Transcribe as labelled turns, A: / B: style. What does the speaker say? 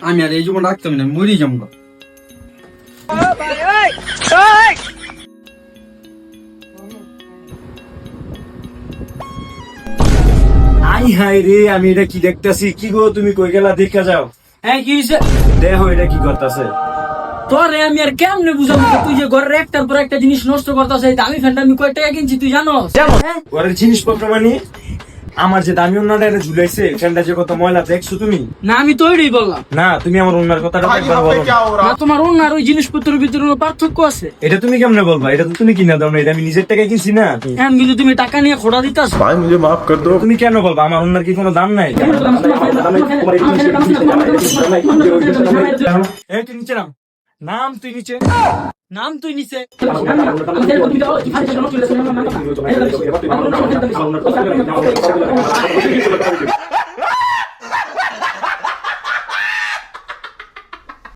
A: আমি আর এই জীবন রাখতাম না, মরি যাবো।
B: আই হাই রে, আমি এটা কি দেখতেছি? কি গো, তুমি কই গেলা? দেখা যাও।
C: হ্যাঁ কি হয়েছে?
B: দেখো এটা কি করতেছে।
C: তোরে আমি আর কেমনে বুঝাবো? তুই যে ঘরের একটার পর একটা জিনিস নষ্ট করতেছে। দামি ফ্যানটা আমি কয় টাকা কিনছি তুই জানো?
B: ঘরের জিনিসপত্র মানে আমার যে দামি ওন্নাটা এটা ঝুলাইছে, ফ্যানটা যে কত ময়লা দেখছো তুমি?
C: না আমি তো ওইটাই বললাম।
B: না, তুমি আমার ওন্নার কথাটা একবার বলো।
C: না তোমার অন্য আর ওই জিনিসপত্রের ভিতরে কোনো পার্থক্য আছে?
B: এটা তুমি কেমনে বলবা? এটা তো তুমি কিনা দাও না, এটা আমি নিজের টাকায় কিনছি না।
C: এখন কিন্তু তুমি টাকা নিয়ে খোড়া দিতাস।
D: भाई मुझे माफ कर दो।
B: তুমি কেন বলবা আমার ওন্নার কি কোনো দাম নাই? এই তুই নিচে নাম। নাম তুই নিচে।
C: নাম তুই নিচে।
B: নাম